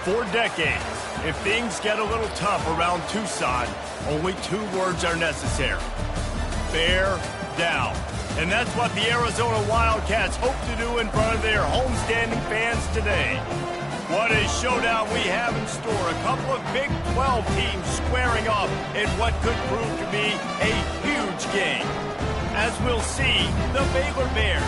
For decades, if things get a little tough around Tucson, only 2 words are necessary. Bear down. And that's what the Arizona Wildcats hope to do in front of their homestanding fans today. What a showdown we have in store. A couple of Big 12 teams squaring off in what could prove to be a huge game. As we'll see, the Baylor Bears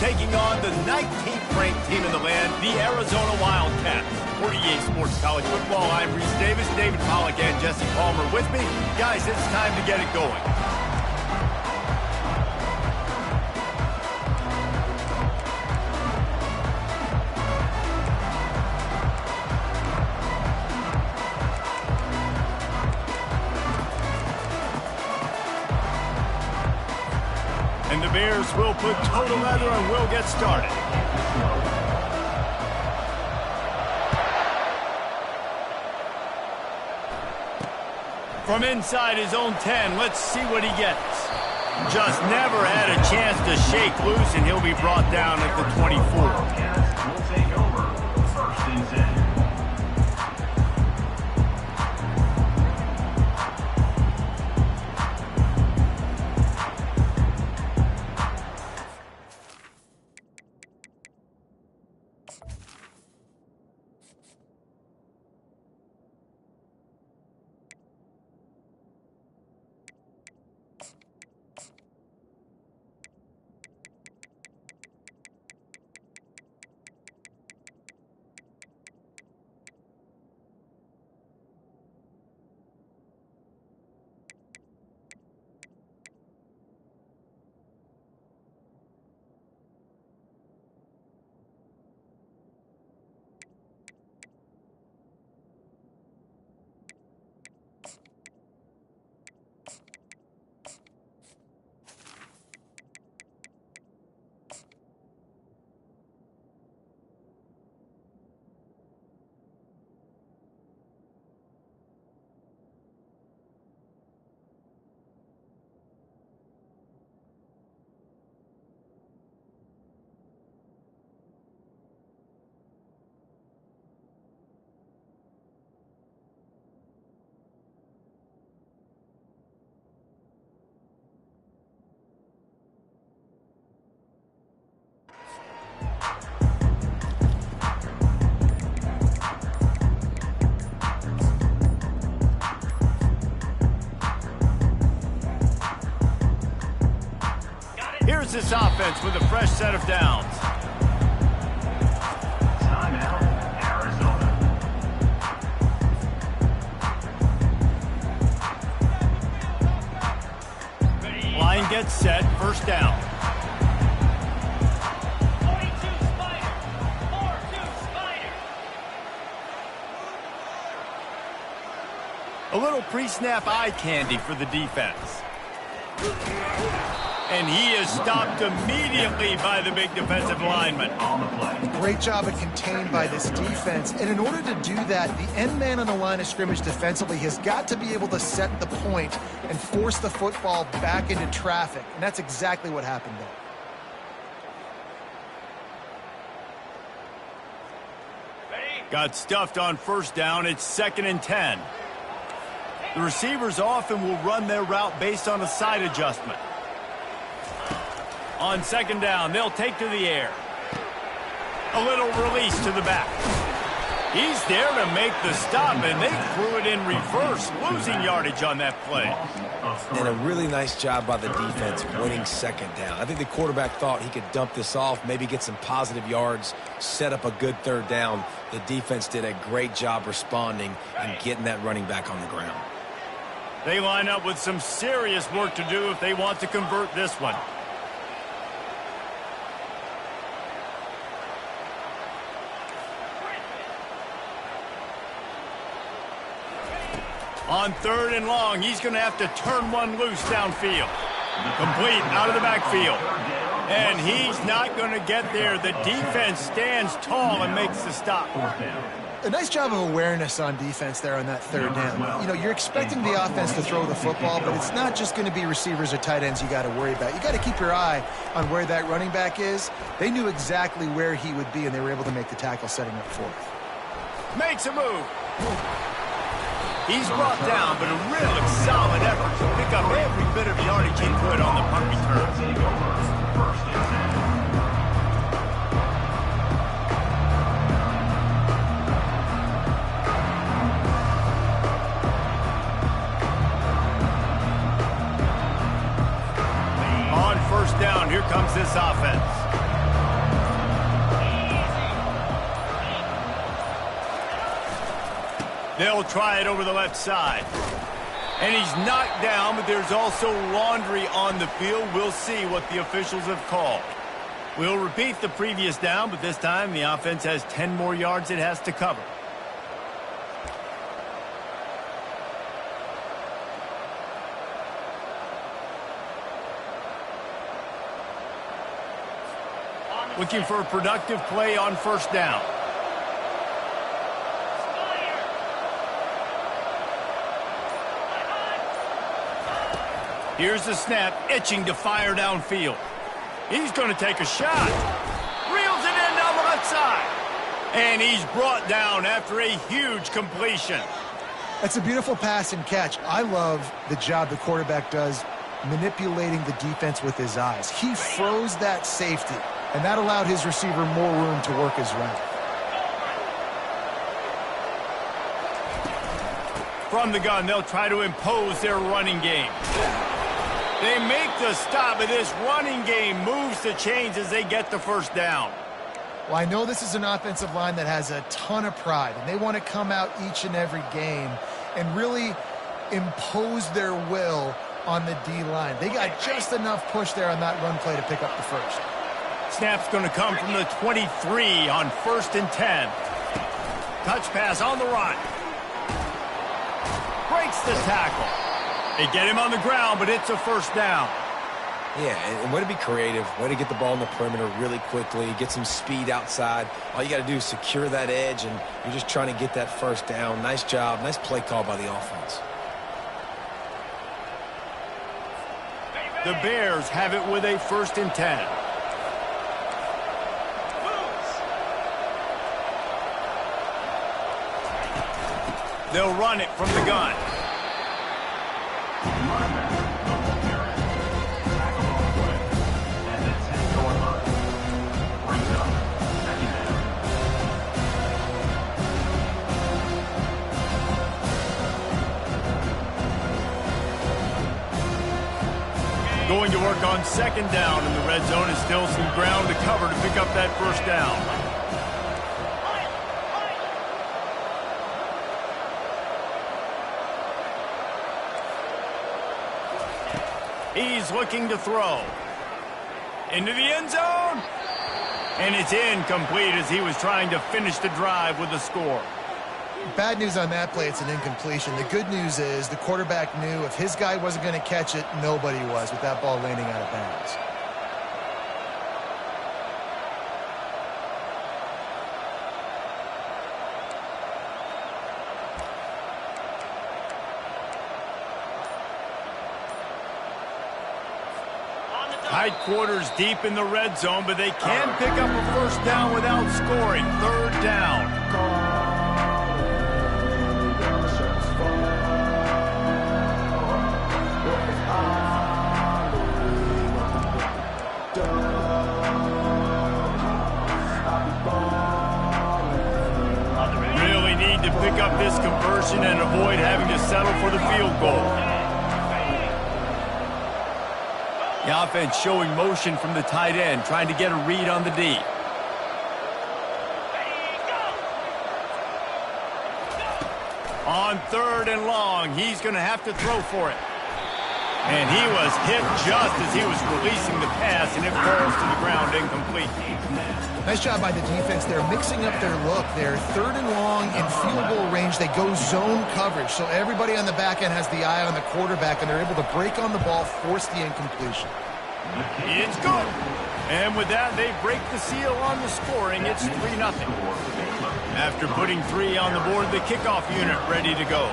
taking on the 19th ranked team in the land, the Arizona Wildcats. For EA Sports College Football, I'm Reese Davis, David Pollack, and Jesse Palmer with me. Guys, it's time to get it going. And the Bears will put toe to leather and we'll get started. From inside his own 10, let's see what he gets. Just never had a chance to shake loose, and he'll be brought down at the 24. Will take over first and 10. Here's this offense with a fresh set of downs. Timeout, Arizona. Line gets set, first down. 42 Spider, 4-2 Spider. A little pre-snap eye candy for the defense. And he is stopped immediately by the big defensive lineman. On the play. Great job of contained by this defense. And in order to do that, the end man on the line of scrimmage defensively has got to be able to set the point and force the football back into traffic. And that's exactly what happened there. Got stuffed on first down. It's 2nd and 10. The receivers often will run their route based on a side adjustment. On 2nd down, they'll take to the air. A little release to the back. He's there to make the stop, and they threw it in reverse, losing yardage on that play. And a really nice job by the defense winning 2nd down. I think the quarterback thought he could dump this off, maybe get some positive yards, set up a good 3rd down. The defense did a great job responding and getting that running back on the ground. They line up with some serious work to do if they want to convert this one. On 3rd and long, he's going to have to turn one loose downfield. Complete out of the backfield. And he's not going to get there. The defense stands tall and makes the stop. A nice job of awareness on defense there on that 3rd down. You know, you're expecting the offense to throw the football, but it's not just going to be receivers or tight ends you got to worry about. You got to keep your eye on where that running back is. They knew exactly where he would be, and they were able to make the tackle setting up 4th. Makes a move. He's brought down, but a real solid effort to pick up every bit of yardage he could on the punt return. Take over. First and 10. On first down, here comes this offense. They'll try it over the left side. And he's knocked down, but there's also laundry on the field. We'll see what the officials have called. We'll repeat the previous down, but this time the offense has 10 more yards it has to cover. Looking for a productive play on first down. Here's the snap, itching to fire downfield. He's going to take a shot. Reels it in down the left side. And he's brought down after a huge completion. That's a beautiful pass and catch. I love the job the quarterback does manipulating the defense with his eyes. He froze that safety, and that allowed his receiver more room to work his route. From the gun, they'll try to impose their running game. They make the stop, but this running game moves the chains as they get the first down. Well, I know this is an offensive line that has a ton of pride, and they want to come out each and every game and really impose their will on the D-line. They got just enough push there on that run play to pick up the first. Snap's going to come from the 23 on first and 10. Touch pass on the run. Breaks the tackle. They get him on the ground, but it's a first down. Yeah, and way to be creative, way to get the ball in the perimeter really quickly, get some speed outside. All you got to do is secure that edge, and you're just trying to get that first down. Nice job, nice play call by the offense. The Bears have it with a first and 10. They'll run it from the gun. Going to work on second down, and the red zone is still some ground to cover to pick up that first down. He's looking to throw. Into the end zone. And it's incomplete as he was trying to finish the drive with a score. Bad news on that play, it's an incompletion. The good news is the quarterback knew if his guy wasn't going to catch it, nobody was with that ball landing out of bounds. Tight quarters deep in the red zone, but they can pick up a first down without scoring. Third down. Really need to pick up this conversion and avoid having to settle for the field goal. The offense showing motion from the tight end, trying to get a read on the D. On third and long, he's going to have to throw for it. And he was hit just as he was releasing the pass, and it falls to the ground incomplete. Nice job by the defense. They're mixing up their look. They're third and long in field goal range. They go zone coverage, so everybody on the back end has the eye on the quarterback, and they're able to break on the ball, force the incompletion. It's good. And with that, they break the seal on the scoring. It's 3-0. After putting 3 on the board, the kickoff unit ready to go.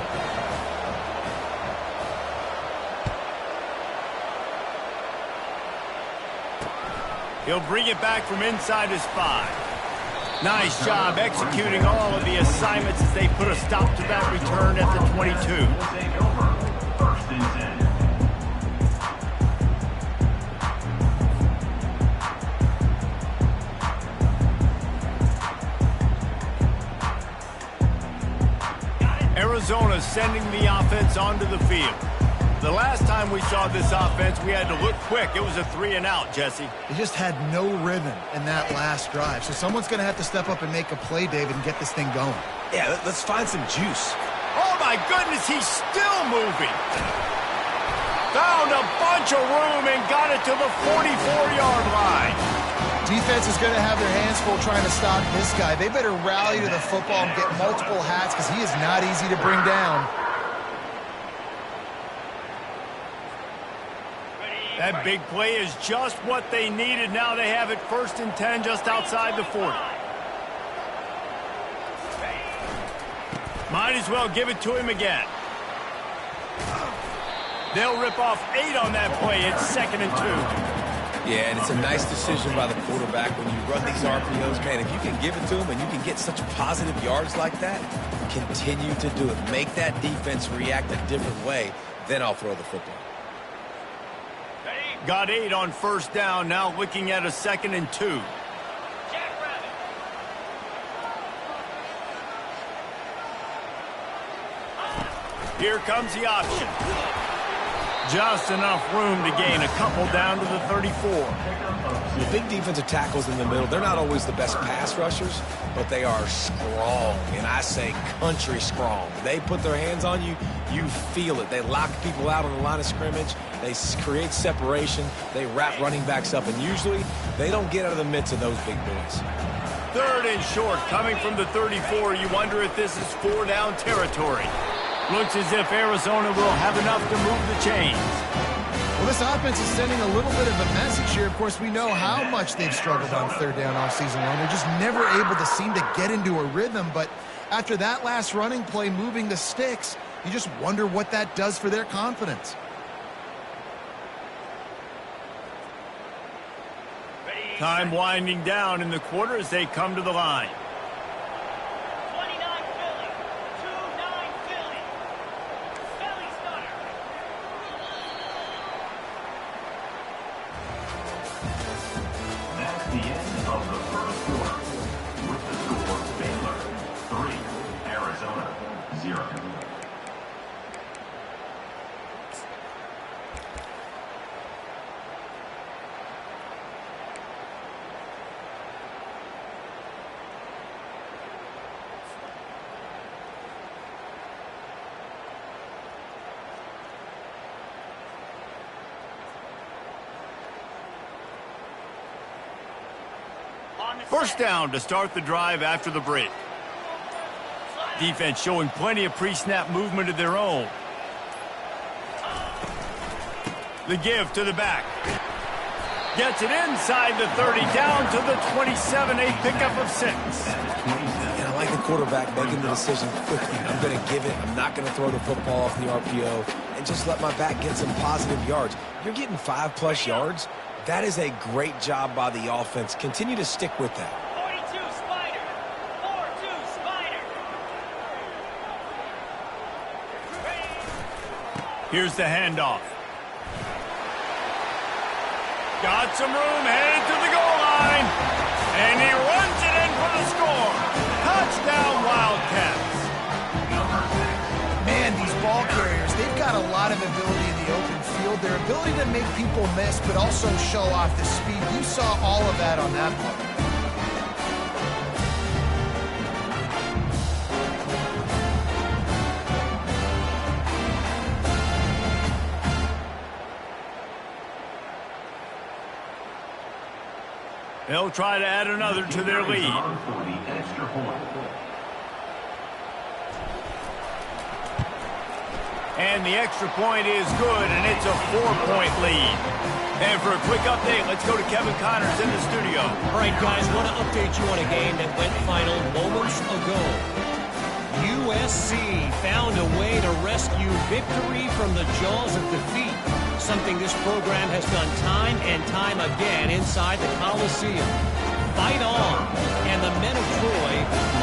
He'll bring it back from inside his 5. Nice job executing all of the assignments as they put a stop to that return at the 22. Will take over. First and 10. Arizona sending the offense onto the field. The last time we saw this offense, we had to look quick. It was a 3-and-out, Jesse. They just had no rhythm in that last drive. So someone's going to have to step up and make a play, David, and get this thing going. Yeah, let's find some juice. Oh, my goodness, he's still moving. Found a bunch of room and got it to the 44-yard line. Defense is going to have their hands full trying to stop this guy. They better rally to the football and get multiple hats because he is not easy to bring down. That big play is just what they needed. Now they have it 1st and 10 just outside the 40. Might as well give it to him again. They'll rip off 8 on that play. It's 2nd and 2. Yeah, and it's a nice decision by the quarterback when you run these RPOs. Man, if you can give it to him and you can get such positive yards like that, continue to do it. Make that defense react a different way, then I'll throw the football. Got 8 on 1st down. Now looking at a 2nd and 2. Here comes the option. Just enough room to gain a couple down to the 34. The big defensive tackles in the middle, they're not always the best pass rushers, but they are strong, and I say country strong. They put their hands on you, you feel it. They lock people out on the line of scrimmage. They create separation. They wrap running backs up, and usually they don't get out of the midst of those big boys. 3rd and short coming from the 34. You wonder if this is 4-down territory. Looks as if Arizona will have enough to move the chains. Well, this offense is sending a little bit of a message here. Of course, we know how much they've struggled on 3rd down all season long. They're just never able to seem to get into a rhythm. But after that last running play, moving the sticks, you just wonder what that does for their confidence. Time winding down in the quarter as they come to the line. 29 Philly. 2-9 Philly. Philly starter. That's the end of the first quarter. With the score, Baylor 3, Arizona 0. First down to start the drive after the break. Defense showing plenty of pre-snap movement of their own. The give to the back. Gets it inside the 30, down to the 27, a pickup of 6. And I like the quarterback making the decision quickly. I'm going to give it. I'm not going to throw the football off the RPO and just let my back get some positive yards. You're getting 5+ yards. That is a great job by the offense. Continue to stick with that. 42 Spider. 4-2 Spider. Here's the handoff. Got some room, headed to the goal line. And he runs it in for the score. Touchdown, Wildcats. Man, these ball carriers, they've got a lot of ability in the open field. Their ability to make people miss, but also show off the speed. You saw all of that on that play. They'll try to add another to their lead. For the extra point. And the extra point is good, and it's a 4-point lead. And for a quick update, let's go to Kevin Connors in the studio. All right, guys, want to update you on a game that went final moments ago. USC found a way to rescue victory from the jaws of defeat, something this program has done time and time again inside the Coliseum. fight on, and the men of Troy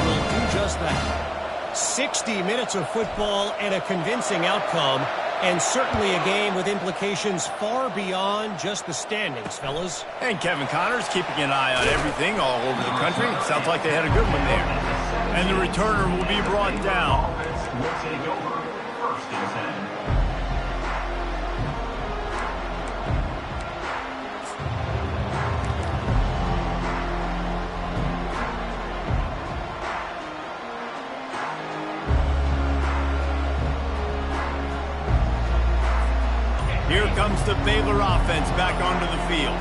will do just that. 60 minutes of football and a convincing outcome, and certainly a game with implications far beyond just the standings, fellas. And Kevin Connors keeping an eye on everything all over the country. Sounds like they had a good one there. And the returner will be brought down. Offense will take over. First and 10. Here comes the Baylor offense back onto the field.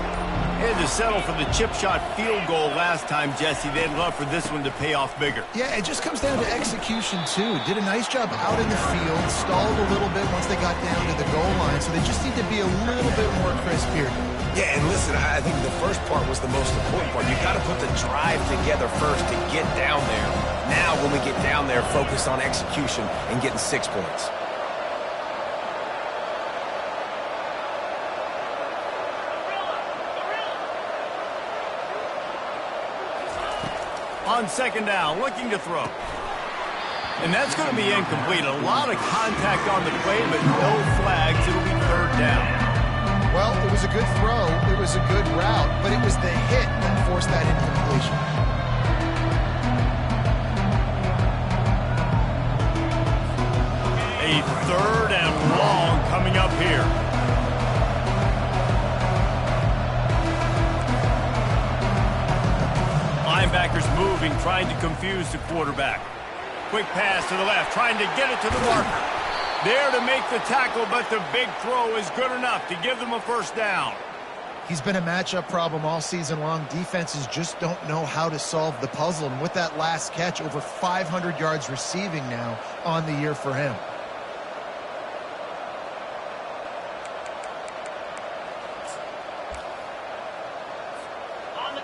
They had to settle for the chip shot field goal last time, Jesse. They'd love for this one to pay off bigger. Yeah, it just comes down to execution, too. Did a nice job out in the field, stalled a little bit once they got down to the goal line, so they just need to be a little bit more crisp here. Yeah, and listen, I think the first part was the most important part. You got to put the drive together first to get down there. Now, when we get down there, focus on execution and getting 6 points. On second down, looking to throw. And that's going to be incomplete. A lot of contact on the play, but no flags. It'll be third down. Well, it was a good throw. It was a good route, but it was the hit that forced that incompletion. A third and long coming up here. Linebackers moving, trying to confuse the quarterback. Quick pass to the left, trying to get it to the marker. There to make the tackle, but the big throw is good enough to give them a first down. He's been a matchup problem all season long. Defenses just don't know how to solve the puzzle. And with that last catch, over 500 yards receiving now on the year for him.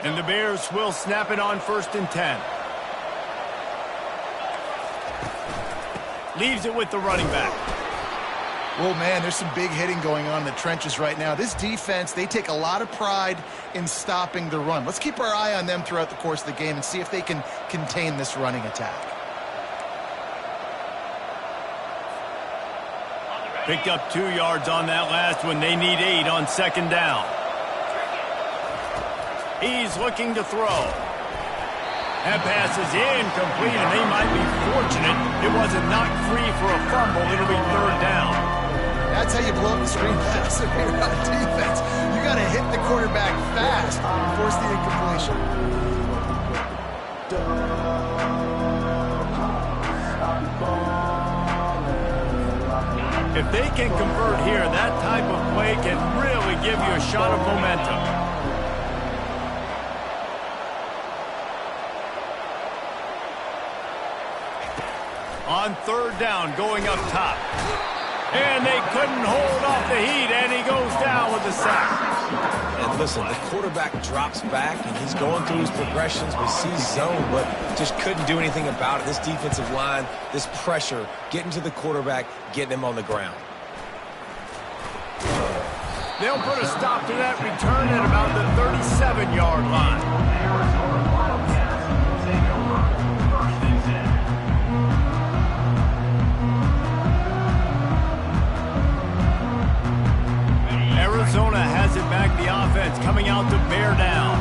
And the Bears will snap it on first and 10. Leaves it with the running back. Well, man, there's some big hitting going on in the trenches right now. This defense, they take a lot of pride in stopping the run. Let's keep our eye on them throughout the course of the game and see if they can contain this running attack. Picked up 2 yards on that last one. They need 8 on second down. He's looking to throw. That pass is incomplete, and they might be fortunate it wasn't knocked free for a fumble. It'll be third down. That's how you blow up the screen pass if you're on defense. You got to hit the quarterback fast and force the incompletion. If they can convert here, that type of play can really give you a shot of momentum. On third down, going up top. And they couldn't hold off the heat, and he goes down with the sack. And listen, the quarterback drops back, and he's going through his progressions. We see zone, but just couldn't do anything about it. This defensive line, this pressure, getting to the quarterback, getting him on the ground. They'll put a stop to that return at about the 37-yard line. Arizona Wildcats will take over. First and 10. Arizona has it back, the offense coming out to bear down.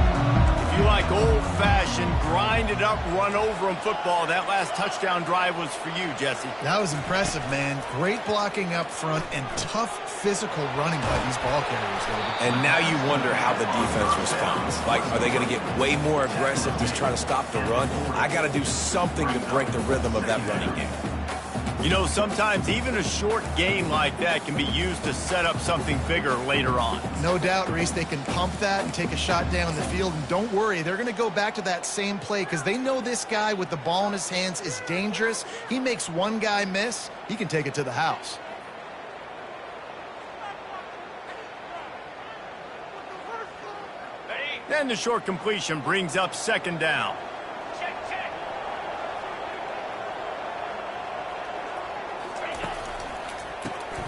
If you like old-fashioned, grind-it-up, run-over-'em football, that last touchdown drive was for you, Jesse. That was impressive, man. Great blocking up front and tough physical running by these ball carriers, David. And now you wonder how the defense responds. Like, are they going to get way more aggressive, just try to stop the run? I got to do something to break the rhythm of that running game. You know, sometimes even a short game like that can be used to set up something bigger later on. No doubt, Reese, they can pump that and take a shot down the field. And don't worry, they're going to go back to that same play because they know this guy with the ball in his hands is dangerous. He makes one guy miss, he can take it to the house. Then the short completion brings up second down.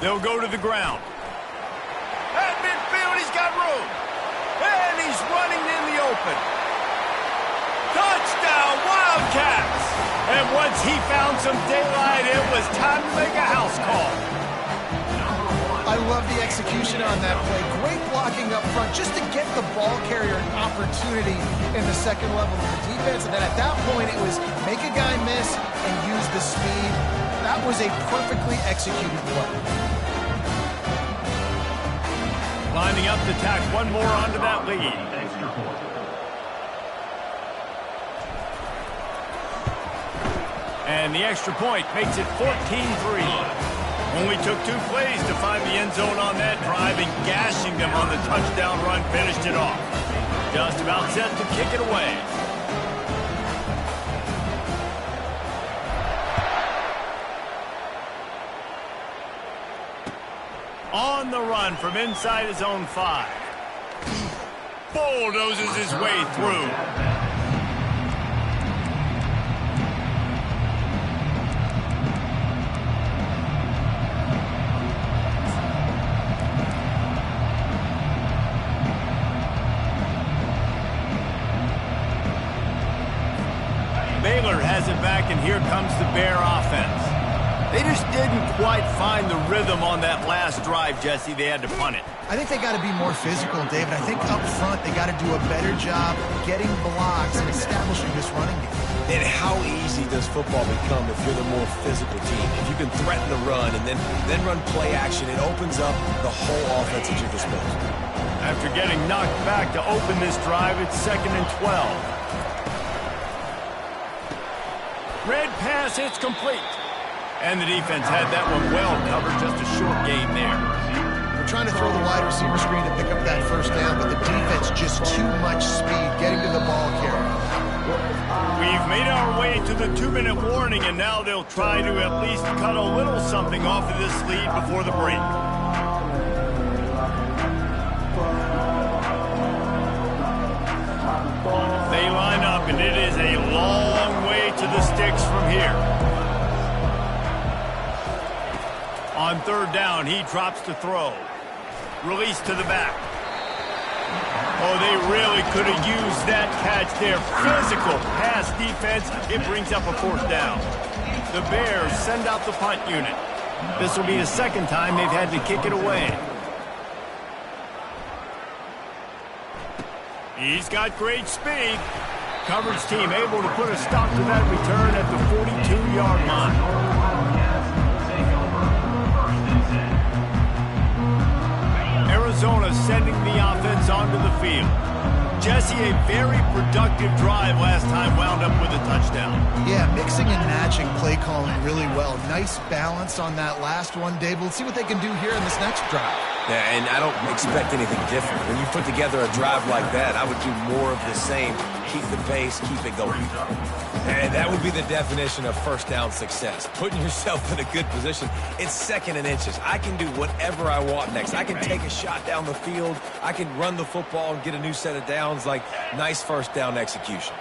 They'll go to the ground. At midfield, he's got room. And he's running in the open. Touchdown, Wildcats! And once he found some daylight, it was time to make a house call. I love the execution on that play. Great blocking up front just to get the ball carrier an opportunity in the second level of the defense. And then at that point, it was make a guy miss and use the speed. That was a perfectly executed play. Lining up to tack one more onto that lead. Extra point. And the extra point makes it 14-3. Only took 2 plays to find the end zone on that drive, and gashing them on the touchdown run finished it off. Just about set to kick it away. On the run from inside his own 5. Bulldozes his way through. Baylor has it back, and here comes the Bear offense. They just didn't quite find the rhythm on that last drive, Jesse. They had to punt it. I think they got to be more physical, David. I think up front they got to do a better job getting blocks and establishing this running game. And how easy does football become if you're the more physical team? If you can threaten the run and then run play action, it opens up the whole offense at your disposal. After getting knocked back to open this drive, it's 2nd and 12. Red pass, it's complete. And the defense had that one well covered, just a short game there. We're trying to throw the wide receiver screen to pick up that first down, but the defense just too much speed getting to the ball carrier. We've made our way to the 2-minute warning, and now they'll try to at least cut a little something off of this lead before the break. They line up, and it is a long way to the sticks from here. On 3rd down, he drops to throw. Release to the back. Oh, they really could have used that catch there. Physical pass defense. It brings up a 4th down. The Bears send out the punt unit. This will be the 2nd time they've had to kick it away. He's got great speed. Coverage team able to put a stop to that return at the 42-yard line. Arizona sending the offense onto the field. Jesse, a very productive drive last time, wound up with a touchdown. Yeah, mixing and matching play calling really well. Nice balance on that last one, Dave. We'll see what they can do here in this next drive. Yeah, and I don't expect anything different. When you put together a drive like that, I would do more of the same. Keep the pace, keep it going. And that would be the definition of first down success. Putting yourself in a good position. It's 2nd and inches. I can do whatever I want next. I can take a shot down the field. I can run the football and get a new set of downs. Like, nice first down execution.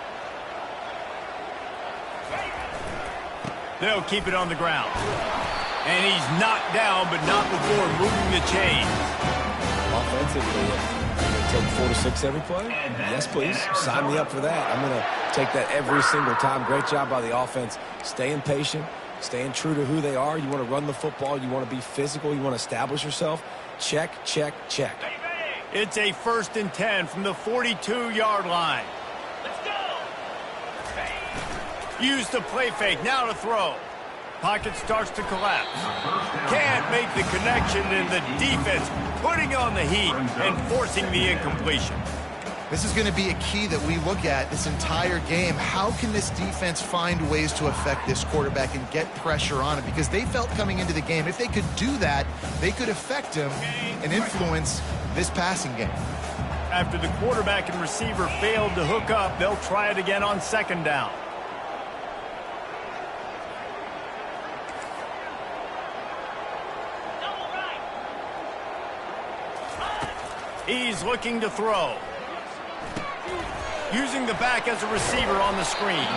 They'll keep it on the ground. And he's knocked down, but not before moving the chains. Offensively, take 4 to 6 every play? Yes, please. Sign me up for that. I'm going to take that every single time. Great job by the offense. Staying patient, staying true to who they are. You want to run the football. You want to be physical. You want to establish yourself. Check, check, check. It's a 1st and 10 from the 42-yard line. Let's go. Use the play fake. Now to throw. Pocket starts to collapse. Can't make the connection, and the defense putting on the heat and forcing the incompletion. This is going to be a key that we look at this entire game. How can this defense find ways to affect this quarterback and get pressure on him? Because they felt coming into the game, if they could do that, they could affect him and influence this passing game. After the quarterback and receiver failed to hook up, they'll try it again on 2nd down. He's looking to throw. Using the back as a receiver on the screen.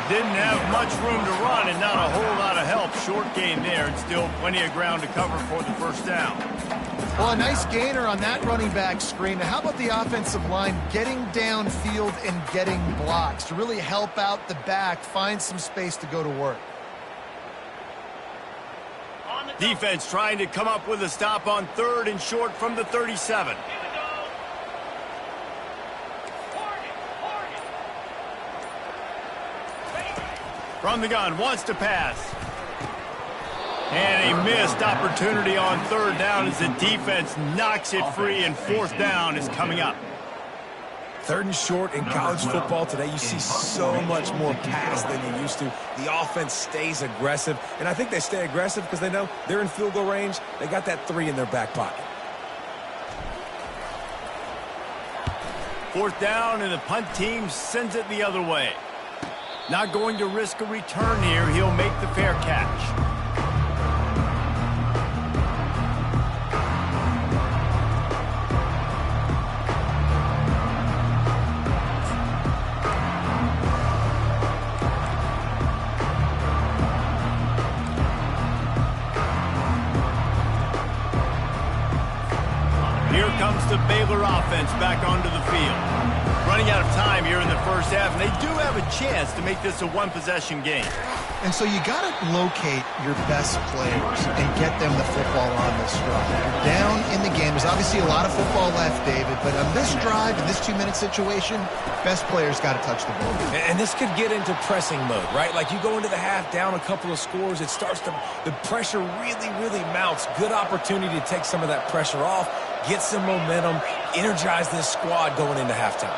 Didn't have much room to run and not a whole lot of help. Short gain there and still plenty of ground to cover for the 1st down. Well, a nice gainer on that running back screen. Now, how about the offensive line getting downfield and getting blocks to really help out the back, find some space to go to work? Defense trying to come up with a stop on 3rd and short from the 37. From the gun, wants to pass. And a missed opportunity on 3rd down as the defense knocks it free, and 4th down is coming up. 3rd and short in college football today, you see so much more pass than you used to. The offense stays aggressive, and I think they stay aggressive because they know they're in field goal range. They got that 3 in their back pocket. 4th down, and the punt team sends it the other way. Not going to risk a return here. He'll make the fair catch. Here comes the Baylor offense back onto the field. Running out of time here in the first half, and they do have a chance to make this a one-possession game. And so you got to locate your best players and get them the football on this drive. You're down in the game. There's obviously a lot of football left, David, but on this drive, in this 2-minute situation, best players got to touch the ball. And this could get into pressing mode, right? Like you go into the half down a couple of scores, it starts to, the pressure really, really mounts. Good opportunity to take some of that pressure off, get some momentum, energize this squad going into halftime.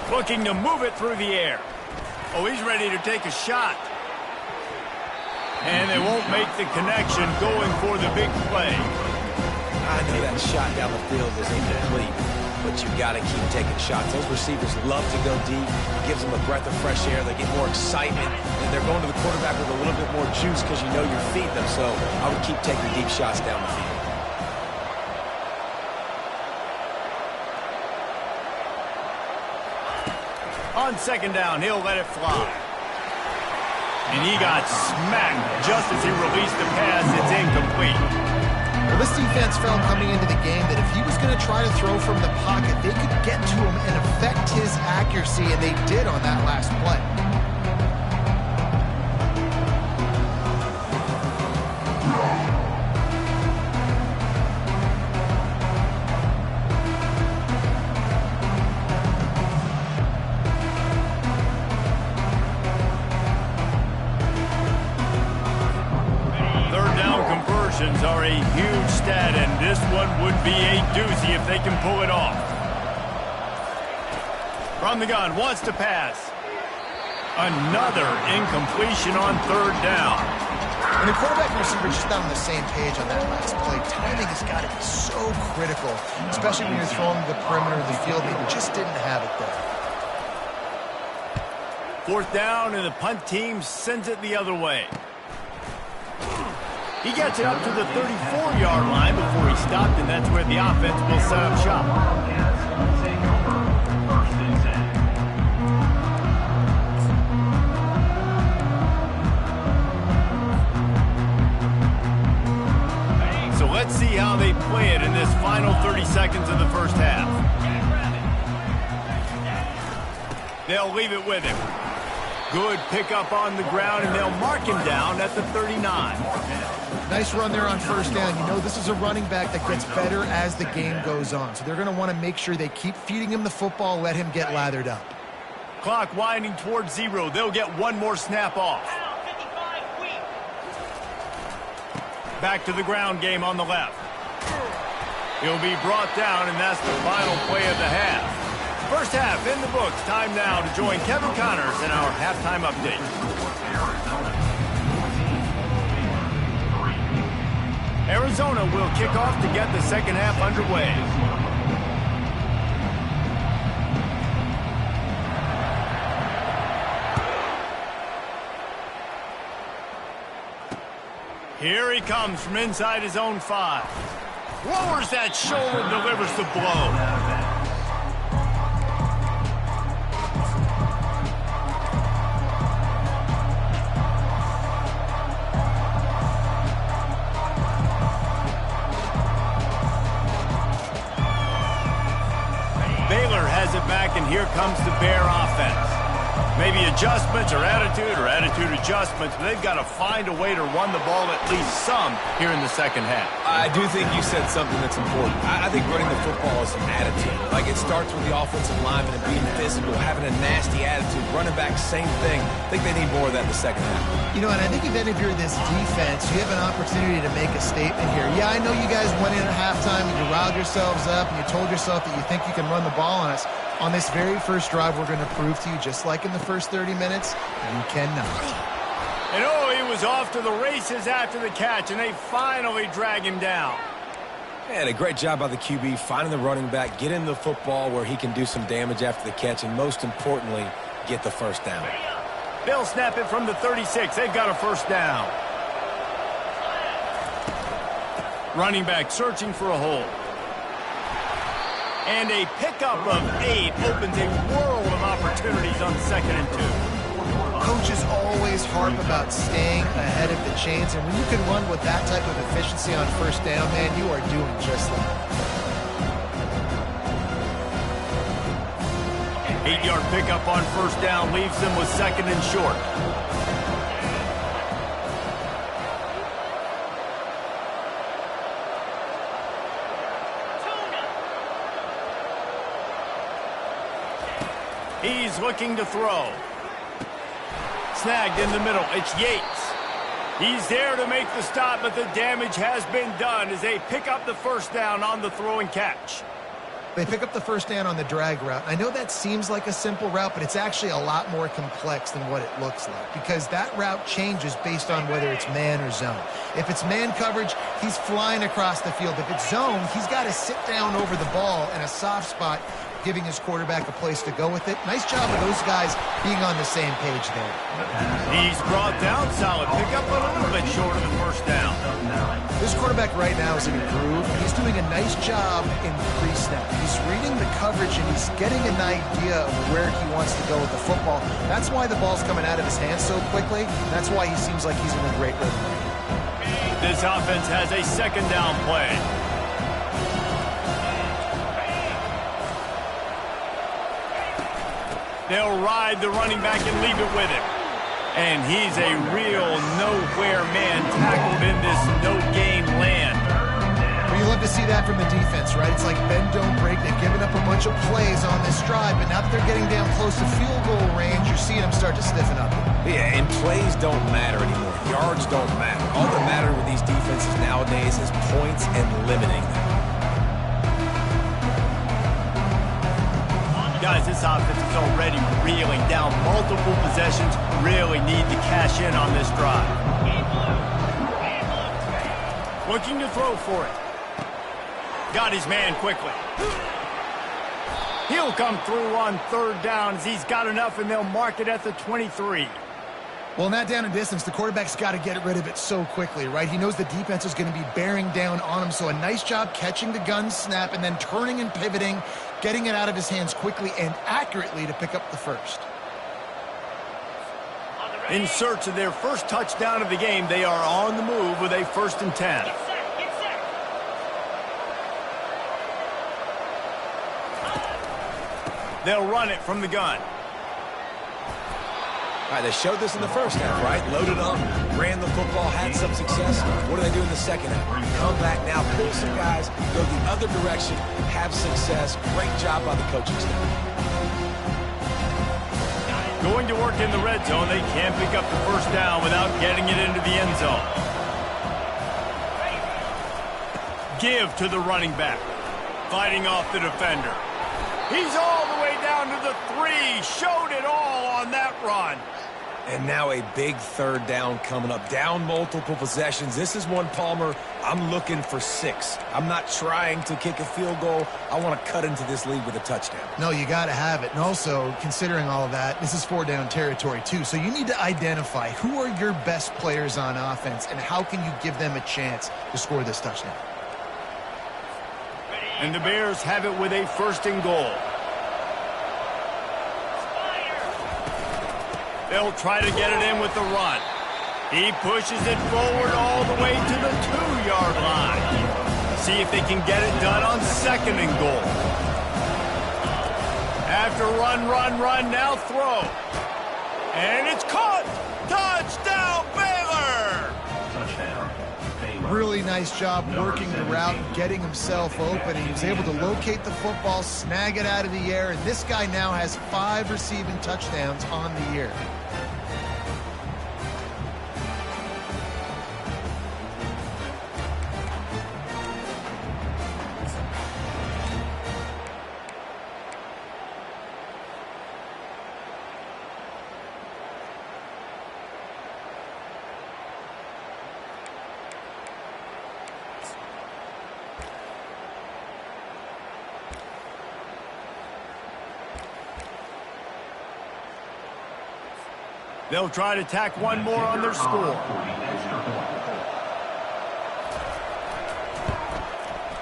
Looking to move it through the air. Oh, he's ready to take a shot. And they won't make the connection going for the big play. I know that shot down the field was incomplete, but you got to keep taking shots. Those receivers love to go deep. It gives them a breath of fresh air. They get more excitement, and they're going to the quarterback with a little bit more juice because you know you're feeding them. So I would keep taking deep shots down the field. On 2nd down, he'll let it fly. And he got smacked just as he released the pass. It's incomplete. Well, this defense felt coming into the game that if he was going to try to throw from the pocket, they could get to him and affect his accuracy, and they did on that last play. Are a huge stat, and this one would be a doozy if they can pull it off. From the gun, wants to pass. Another incompletion on 3rd down. When the quarterback and receiver just not on the same page on that last play, timing has got to be so critical, especially when you're throwing the perimeter of the field. They just didn't have it there. 4th down, and the punt team sends it the other way. He gets it up to the 34-yard line before he stopped, and that's where the offense will set up shop. Take over. 1st and 10. So let's see how they play it in this final 30 seconds of the first half. They'll leave it with him. Good pickup on the ground, and they'll mark him down at the 39. Nice run there on 1st down. You know this is a running back that gets better as the game goes on. So they're going to want to make sure they keep feeding him the football, let him get lathered up. Clock winding towards 0. They'll get one more snap off. Back to the ground game on the left. He'll be brought down, and that's the final play of the half. First half in the books. Time now to join Kevin Connors in our halftime update. Arizona will kick off to get the second half underway. Here he comes from inside his own 5. Lowers that shoulder, delivers the blow. back, and here comes the Bear offense. Maybe adjustments or attitude adjustments, but they've got to find a way to run the ball at least some here in the second half. I do think you said something that's important. I think running the football is an attitude. Like, it starts with the offensive lineman and being physical, having a nasty attitude. Running back, same thing. I think they need more of that in the second half. You know, and I think even if you're this defense, you have an opportunity to make a statement here. Yeah, I know you guys went in at halftime and you riled yourselves up and you told yourself that you think you can run the ball on us. On this very first drive, we're going to prove to you, just like in the first 30 minutes, you cannot. And he was off to the races after the catch, and they finally drag him down. Man, a great job by the QB, finding the running back, getting the football where he can do some damage after the catch, and most importantly, get the first down. They'll snap it from the 36. They've got a first down. Running back searching for a hole. And a pickup of 8 opens a world of opportunities on 2nd and 2. Coaches always harp about staying ahead of the chains, and when you can run with that type of efficiency on first down, man, you are doing just that. 8-yard pickup on first down leaves them with 2nd and short. He's looking to throw. Snagged in the middle. It's Yates. He's there to make the stop, but the damage has been done as they pick up the first down on the throw and catch. They pick up the first down on the drag route. I know that seems like a simple route, but it's actually a lot more complex than what it looks like, because that route changes based on whether it's man or zone. If it's man coverage, he's flying across the field. If it's zone, he's got to sit down over the ball in a soft spot, giving his quarterback a place to go with it. Nice job of those guys being on the same page there. He's brought down solid. Pick up a little bit short of the first down. This quarterback right now is in a groove. He's doing a nice job in pre-snap. He's reading the coverage and he's getting an idea of where he wants to go with the football. That's why the ball's coming out of his hands so quickly. That's why he seems like he's in a great rhythm. This offense has a 2nd down play. They'll ride the running back and leave it with him. And he's a real nowhere man tackled in this no-gain land. Well, you love to see that from the defense, right? It's like bend, don't break. They've given up a bunch of plays on this drive, but now that they're getting down close to field goal range, you're seeing them start to stiffen up. Yeah, and plays don't matter anymore. Yards don't matter. All that matters with these defenses nowadays is points and limiting them. Guys, this offense is already reeling down multiple possessions. Really need to cash in on this drive. Looking to throw for it. Got his man quickly. He'll come through on 3rd down as he's got enough, and they'll mark it at the 23. Well, in that down and distance, the quarterback's got to get rid of it so quickly, right? He knows the defense is going to be bearing down on him, so a nice job catching the gun snap and then turning and pivoting, getting it out of his hands quickly and accurately to pick up the first. In search of their first touchdown of the game, they are on the move with a 1st and 10. Get set. They'll run it from the gun. All right, they showed this in the first half, right? Loaded up, ran the football, had some success. What do they do in the second half? Come back now, pull some guys, go the other direction, have success. Great job by the coaching staff. Going to work in the red zone, they can't pick up the first down without getting it into the end zone. Give to the running back. Fighting off the defender. He's all the way down to the 3. Showed it all on that run. And now a big 3rd down coming up. Down multiple possessions. This is one, Palmer, I'm looking for 6. I'm not trying to kick a field goal. I want to cut into this lead with a touchdown. No, you got to have it. And also, considering all of that, this is 4-down territory too. So you need to identify who are your best players on offense and how can you give them a chance to score this touchdown. And the Bears have it with a 1st and goal. They'll try to get it in with the run. He pushes it forward all the way to the 2-yard line. See if they can get it done on 2nd and goal. After run, now throw. And it's caught! Touchdown, Baylor! Touchdown, Baylor. Really nice job working the route and getting himself open. He was able to locate the football, snag it out of the air, and this guy now has 5 receiving touchdowns on the year. They'll try to tack one more on their score.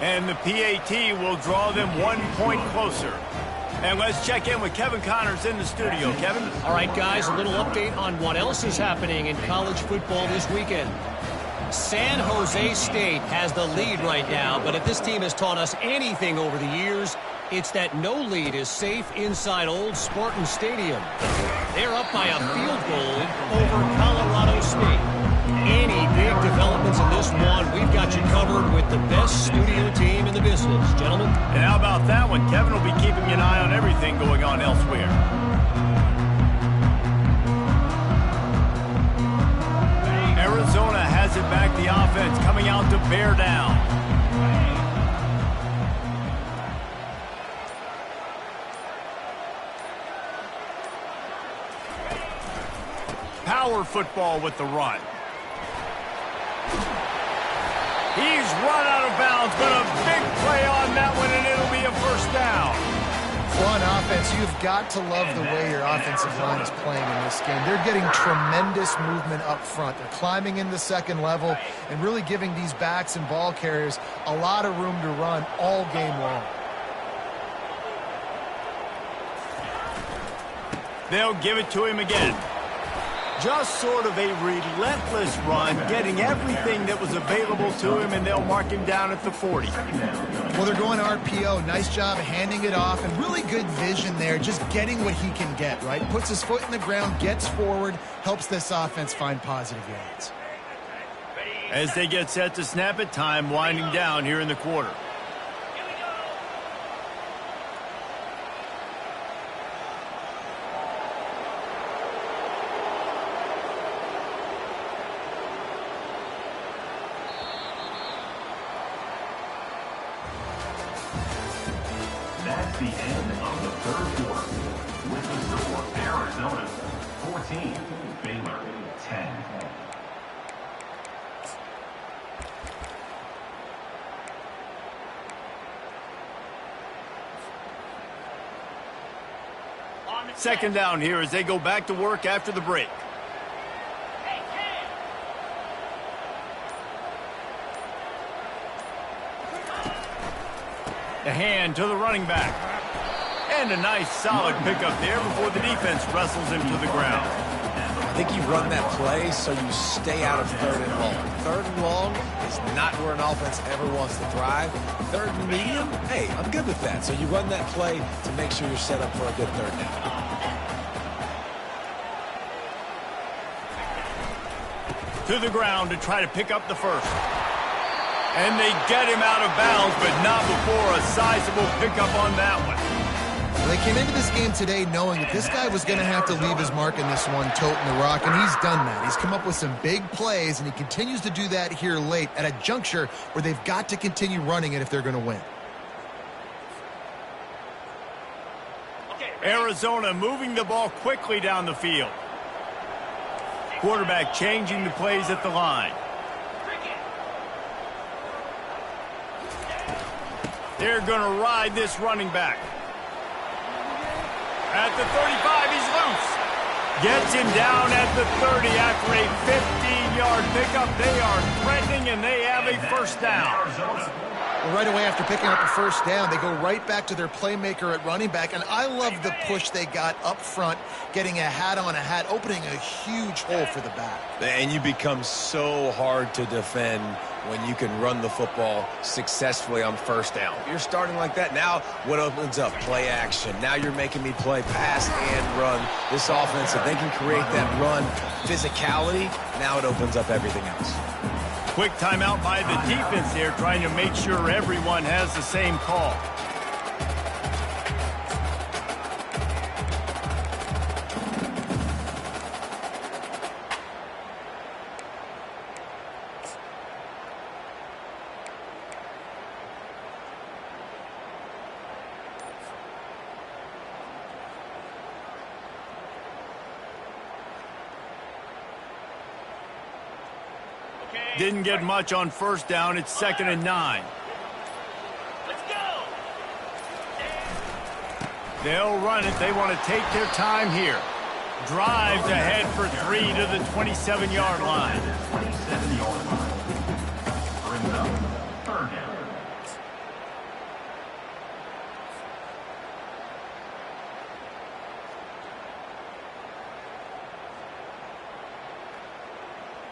And the PAT will draw them 1 point closer. And let's check in with Kevin Connors in the studio. Kevin? All right, guys, a little update on what else is happening in college football this weekend. San Jose State has the lead right now, but if this team has taught us anything over the years, it's that no lead is safe inside Old Spartan Stadium. They're up by a field goal over Colorado State. Any big developments in this one, we've got you covered with the best studio team in the business, gentlemen. And how about that one? Kevin will be keeping an eye on everything going on elsewhere. Arizona has it back, the offense coming out to bear down. Power football with the run. He's run out of bounds, but a big play on that one, and it'll be a first down. Well, on offense, you've got to love the way your offensive line is playing in this game. They're getting tremendous movement up front. They're climbing in the second level and really giving these backs and ball carriers a lot of room to run all game long. They'll give it to him again. Just sort of a relentless run, getting everything that was available to him, and they'll mark him down at the 40. Well, they're going RPO. Nice job handing it off, and really good vision there, just getting what he can get, right? Puts his foot in the ground, gets forward, helps this offense find positive yards. As they get set to snap it, time winding down here in the quarter. That's the end of the third quarter. With the score, Arizona 14, Baylor 10. Second down here as they go back to work after the break. The hand to the running back. And a nice solid pickup there before the defense wrestles him to the ground. I think you run that play so you stay out of third and long. Third and long is not where an offense ever wants to thrive. Third and medium, hey, I'm good with that. So you run that play to make sure you're set up for a good third down. To the ground to try to pick up the first. And they get him out of bounds, but not before a sizable pickup on that one. Well, they came into this game today knowing that this guy was going to have to leave his mark in this one, toting the rock, and he's done that. He's come up with some big plays, and he continues to do that here late at a juncture where they've got to continue running it if they're going to win. Arizona moving the ball quickly down the field. Quarterback changing the plays at the line. They're going to ride this running back. At the 35, he's loose. Gets him down at the 30 after a 15-yard pickup. They are threatening, and they have a first down. Well, right away after picking up the first down, they go right back to their playmaker at running back, and I love the push they got up front, getting a hat on a hat, opening a huge hole for the back. And you become so hard to defend when you can run the football successfully on first down. You're starting like that. Now what opens up? Play action. Now you're making me play pass and run. This offense, if they can create that run physicality, now it opens up everything else. Quick timeout by the defense there, trying to make sure everyone has the same call. Didn't get much on first down. It's 2nd and 9. Let's go. They'll run it. They want to take their time here. Drives ahead for 3 to the 27-yard line. 27-yard line. Brings up 3rd down.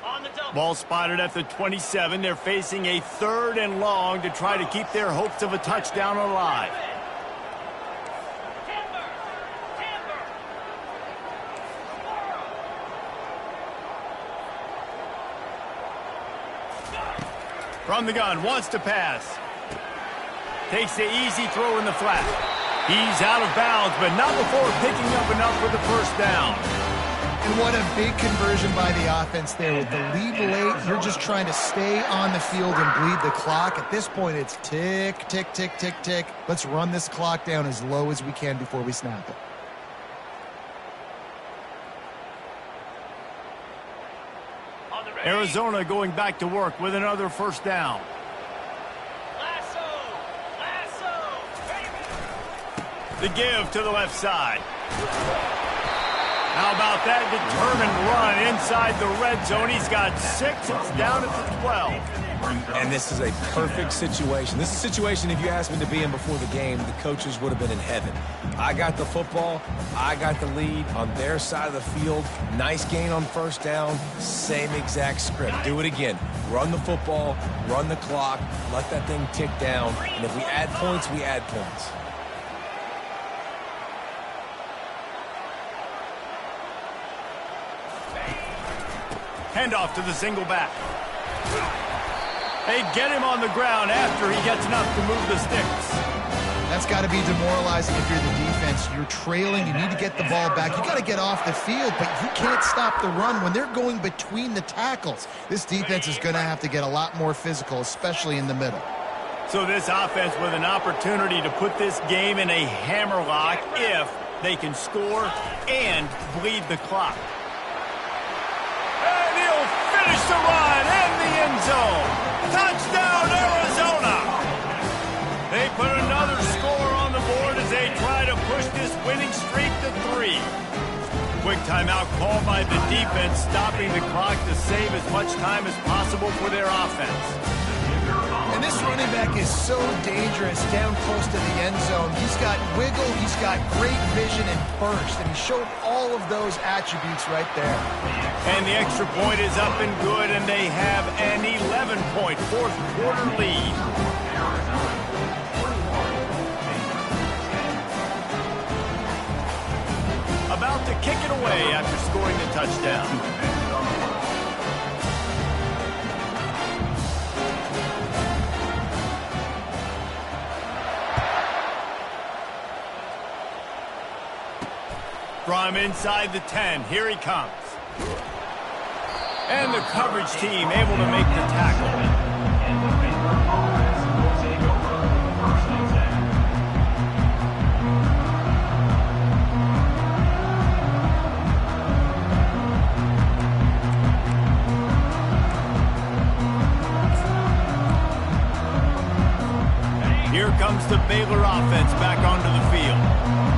On the double. Ball spotted at the 27. They're facing a 3rd and long to try to keep their hopes of a touchdown alive. Timber. From the gun, wants to pass. Takes the easy throw in the flat. He's out of bounds, but not before picking up enough for the first down. And what a big conversion by the offense there. With the lead late, you're just trying to stay on the field and bleed the clock. At this point, it's tick, tick, tick, tick, tick. Let's run this clock down as low as we can before we snap it. Arizona going back to work with another first down. Lasso. The give to the left side. How about that determined run inside the red zone? He's got 6. It's down at the 12. And this is a perfect situation. This is a situation, if you asked me to be in before the game, the coaches would have been in heaven. I got the football. I got the lead on their side of the field. Nice gain on first down. Same exact script. Do it again. Run the football, run the clock, let that thing tick down. And if we add points, we add points. Handoff to the single back. They get him on the ground after he gets enough to move the sticks. That's got to be demoralizing if you're the defense. You're trailing. You need to get the ball back. You got to get off the field, but you can't stop the run when they're going between the tackles. This defense is going to have to get a lot more physical, especially in the middle. So this offense with an opportunity to put this game in a hammerlock if they can score and bleed the clock. And he'll finish the run in the end zone. Touchdown, Arizona! They put another score on the board as they try to push this winning streak to 3. Quick timeout called by the defense, stopping the clock to save as much time as possible for their offense. And this running back is so dangerous down close to the end zone. He's got wiggle, he's got great vision and burst, and he showed all of those attributes right there. And the extra point is up and good, and they have an 11-point fourth-quarter lead. About to kick it away after scoring the touchdown. From inside the 10, here he comes. And the coverage team able to make the tackle. Here comes comes the Baylor offense back onto the field.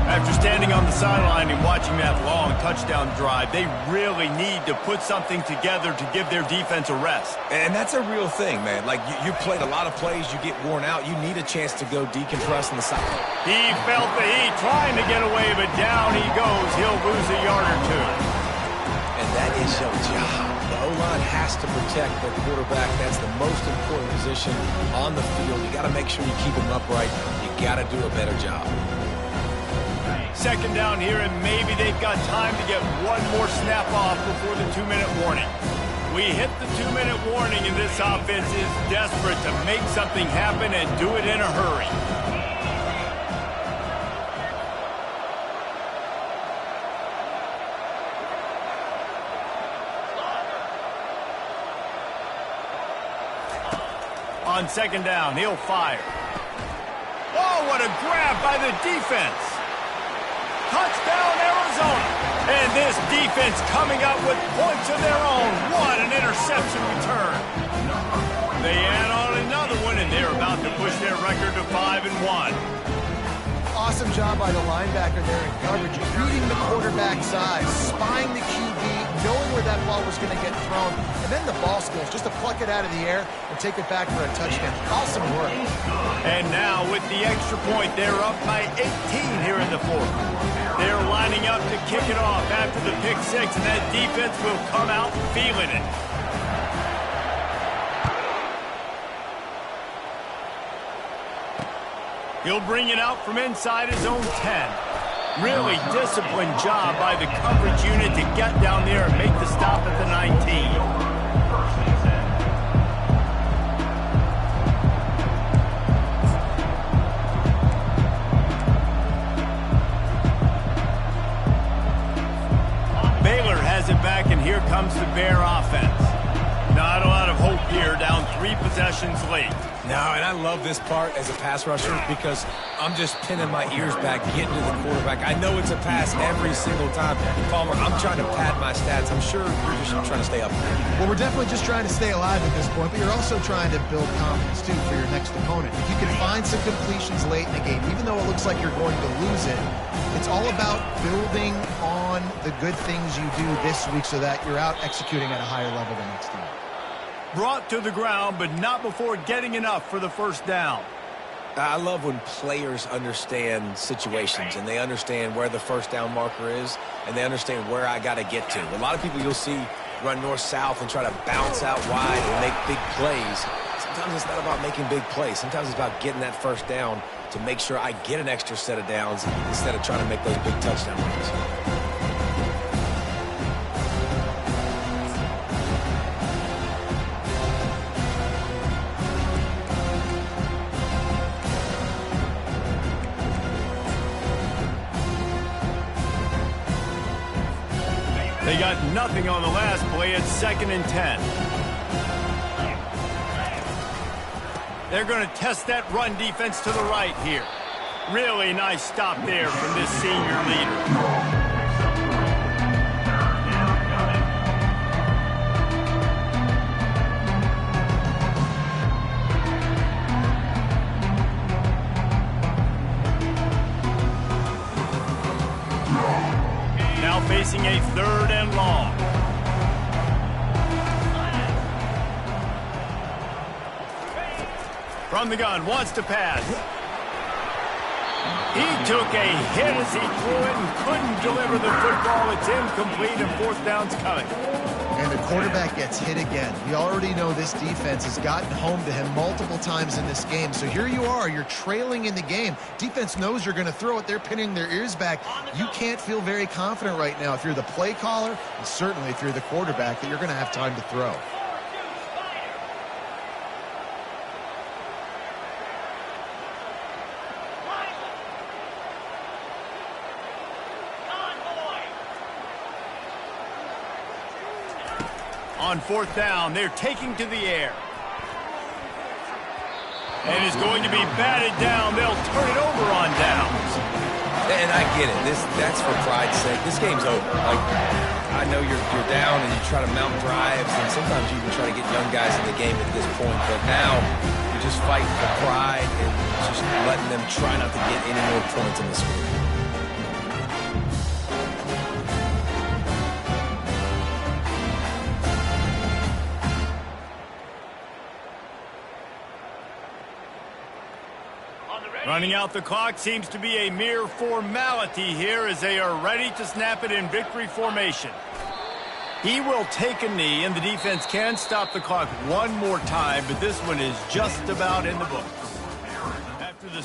After standing on the sideline and watching that long touchdown drive, they really need to put something together to give their defense a rest. And that's a real thing, man. Like, you played a lot of plays, you get worn out. You need a chance to go decompress on the side. He felt the heat trying to get away, but down he goes. He'll lose a yard or two. And that is your job. The O-line has to protect their quarterback. That's the most important position on the field. You got to make sure you keep him upright. You got to do a better job. Second down here, and maybe they've got time to get one more snap off before the 2-minute warning. We hit the 2-minute warning, and this offense is desperate to make something happen and do it in a hurry. On second down, he'll fire. Oh, what a grab by the defense. Touchdown, Arizona. And this defense coming up with points of their own. What an interception return. They add on another one, and they're about to push their record to 5-1. Awesome job by the linebacker there in coverage, reading the quarterback's eyes, spying the QB, knowing where that ball was going to get thrown, and then the ball skills, just to pluck it out of the air and take it back for a touchdown. Awesome work. And now with the extra point, they're up by 18 here in the fourth. They're lining up to kick it off after the pick six, and that defense will come out feeling it. He'll bring it out from inside his own 10. Really disciplined job by the coverage unit to get down there and make the stop at the 19. Baylor has it back, and here comes the Bear offense. Not a lot of hope here, down 3 possessions late. No, and I love this part as a pass rusher because I'm just pinning my ears back, getting to the quarterback. I know it's a pass every single time. Palmer, I'm trying to pad my stats. I'm sure you're just trying to stay up there. Well, we're definitely just trying to stay alive at this point, but you're also trying to build confidence, too, for your next opponent. If you can find some completions late in the game, even though it looks like you're going to lose it, it's all about building on the good things you do this week so that you're out executing at a higher level the next time. Brought to the ground, but not before getting enough for the first down. I love when players understand situations and they understand where the first down marker is and they understand where I got to get to. A lot of people you'll see run north-south and try to bounce out wide and make big plays. Sometimes it's not about making big plays. Sometimes it's about getting that first down to make sure I get an extra set of downs instead of trying to make those big touchdown runs. They got nothing on the last play. It's 2nd and 10. They're going to test that run defense to the right here. Really nice stop there from this senior leader. Facing a 3rd and long. From the gun, wants to pass. He took a hit as he threw it and couldn't deliver the football. It's incomplete and 4th down's coming. And the quarterback gets hit again. We already know this defense has gotten home to him multiple times in this game. So here you are, you're trailing in the game. Defense knows you're going to throw it. They're pinning their ears back. You can't feel very confident right now if you're the play caller, and certainly if you're the quarterback, that you're going to have time to throw. On 4th down, they're taking to the air. And it's going to be batted down. They'll turn it over on downs. And I get it. That's for pride's sake. This game's over. Like, I know you're down and you try to mount drives, and sometimes you even try to get young guys in the game at this point. But now you're just fighting for pride and just letting them try not to get any more points on the score. Running out the clock seems to be a mere formality here as they are ready to snap it in victory formation. He will take a knee, and the defense can stop the clock one more time, but this one is just about in the books. After the